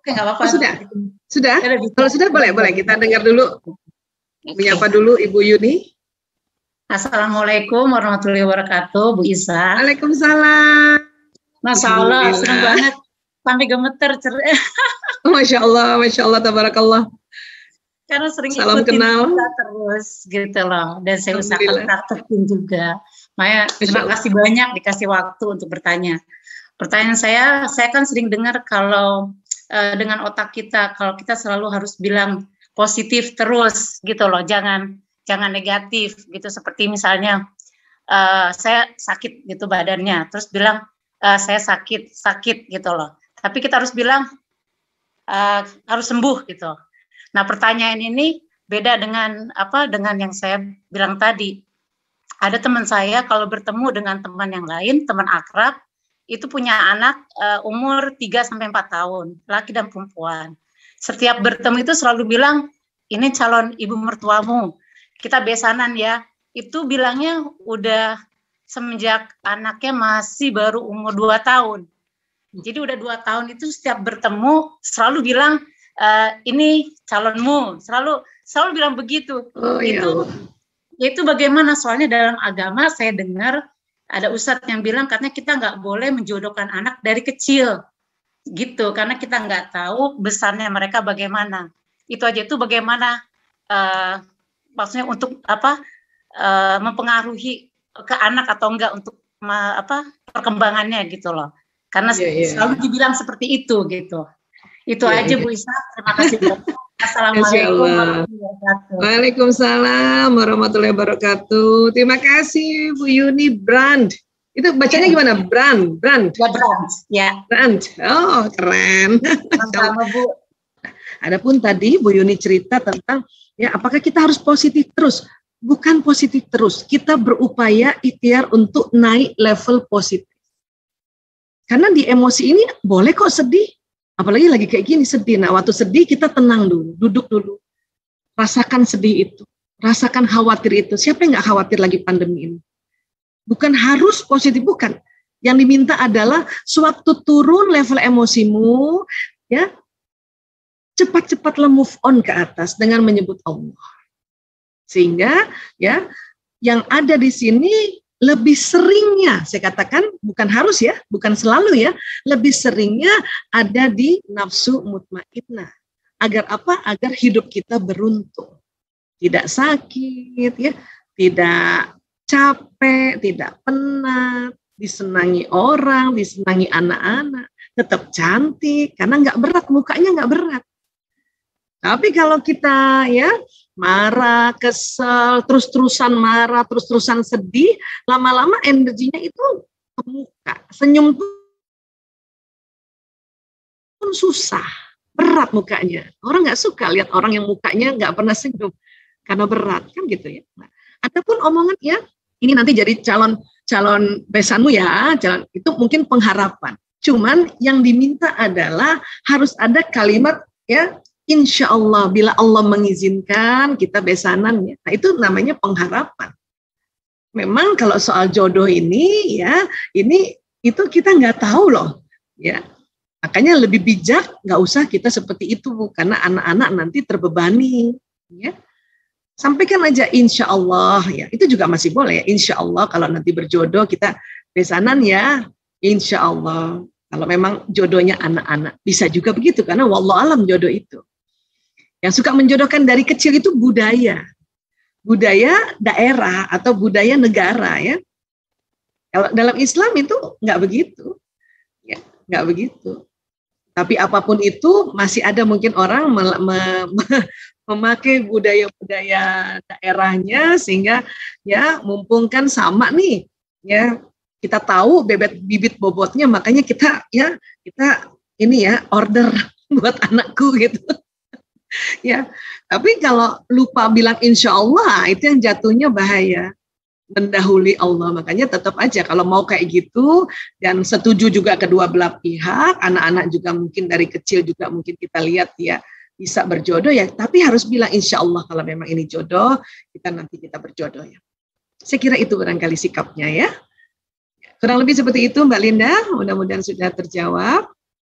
Oke, nggak apa-apa. Oh, sudah? Kalau sudah boleh kita dengar dulu. Menyapa dulu Ibu Yuni. Assalamualaikum warahmatullahi wabarakatuh, Bu Isa. Waalaikumsalam. Masya Allah, senang banget. Sampai gemeter. Masya Allah, tabarakallah. Karena sering salam ikutin kenal kita terus gitu loh. Dan saya usahakan praktekin juga. Maya, terima kasih banyak dikasih waktu untuk bertanya. Pertanyaan saya kan sering dengar kalau dengan otak kita, kalau kita selalu harus bilang positif terus gitu loh, jangan negatif gitu. Seperti misalnya saya sakit gitu badannya, terus bilang saya sakit gitu loh. Tapi kita harus bilang harus sembuh gitu. Nah, pertanyaan ini beda dengan dengan yang saya bilang tadi. Ada teman saya kalau bertemu dengan teman yang lain, teman akrab, itu punya anak umur 3-4 tahun, laki dan perempuan. Setiap bertemu itu selalu bilang, ini calon ibu mertuamu, kita besanan ya. Itu bilangnya udah semenjak anaknya masih baru umur 2 tahun. Jadi udah 2 tahun itu setiap bertemu selalu bilang, ini calonmu, selalu bilang begitu. Itu bagaimana? Soalnya dalam agama saya dengar ada ustadz yang bilang katanya kita nggak boleh menjodohkan anak dari kecil, gitu, karena kita nggak tahu besarnya mereka bagaimana. Itu aja. Itu bagaimana maksudnya untuk mempengaruhi ke anak atau enggak untuk perkembangannya gitu loh. Karena selalu dibilang seperti itu gitu. Itu aja Bu Isa. Terima kasih. Assalamualaikum warahmatullahi wabarakatuh. Waalaikumsalam warahmatullahi wabarakatuh. Terima kasih Bu Yuni. Brand. Itu bacanya gimana? Brand. Ya. Brand. Oh, keren. Sama Bu. Adapun tadi Bu Yuni cerita tentang ya apakah kita harus positif terus? Bukan positif terus. Kita berupaya ikhtiar untuk naik level positif. Karena di emosi ini boleh kok sedih. Apalagi lagi kayak gini sedih. Nah, waktu sedih kita tenang dulu, duduk dulu. Rasakan sedih itu. Rasakan khawatir itu. Siapa yang nggak khawatir lagi pandemi ini? Bukan harus positif, bukan. Yang diminta adalah sewaktu turun level emosimu, ya cepat-cepatlah move on ke atas dengan menyebut Allah. Sehingga ya yang ada di sini lebih seringnya, saya katakan bukan harus ya, bukan selalu ya, lebih seringnya ada di nafsu mutmainnah. Agar apa? Agar hidup kita beruntung. Tidak sakit, ya, tidak capek, tidak penat, disenangi orang, disenangi anak-anak, tetap cantik, karena nggak berat, mukanya nggak berat. Tapi kalau kita ya marah, kesel, terus-terusan marah, terus-terusan sedih, lama-lama energinya itu ke muka. Senyum pun susah, berat mukanya. Orang nggak suka lihat orang yang mukanya nggak pernah senyum karena berat, kan gitu ya. Nah, ataupun omongan ya, ini nanti jadi calon besanmu ya, itu mungkin pengharapan. Cuman yang diminta adalah harus ada kalimat ya, insya Allah, bila Allah mengizinkan kita besanan ya. Nah, itu namanya pengharapan. Memang kalau soal jodoh ini ya, itu kita nggak tahu loh, ya. Makanya lebih bijak nggak usah kita seperti itu, karena anak-anak nanti terbebani, ya. Sampaikan aja insya Allah ya, itu juga masih boleh ya. Insya Allah kalau nanti berjodoh kita besanan ya, insya Allah. Kalau memang jodohnya anak-anak bisa juga begitu, karena wallahu alam jodoh itu. Yang suka menjodohkan dari kecil itu budaya daerah atau budaya negara ya. Kalau dalam Islam itu nggak begitu, ya nggak begitu. Tapi apapun itu masih ada mungkin orang memakai budaya daerahnya sehingga ya mumpung kan sama nih ya, kita tahu bibit bobotnya, makanya kita ini ya order buat anakku gitu. Ya, tapi kalau lupa bilang insya Allah, itu yang jatuhnya bahaya, mendahului Allah. Makanya tetap aja kalau mau kayak gitu dan setuju juga kedua belah pihak, anak-anak juga mungkin dari kecil juga mungkin kita lihat ya bisa berjodoh ya, tapi harus bilang insya Allah kalau memang ini jodoh, nanti kita berjodoh ya. Saya kira itu barangkali sikapnya ya. Kurang lebih seperti itu Mbak Linda, mudah-mudahan sudah terjawab.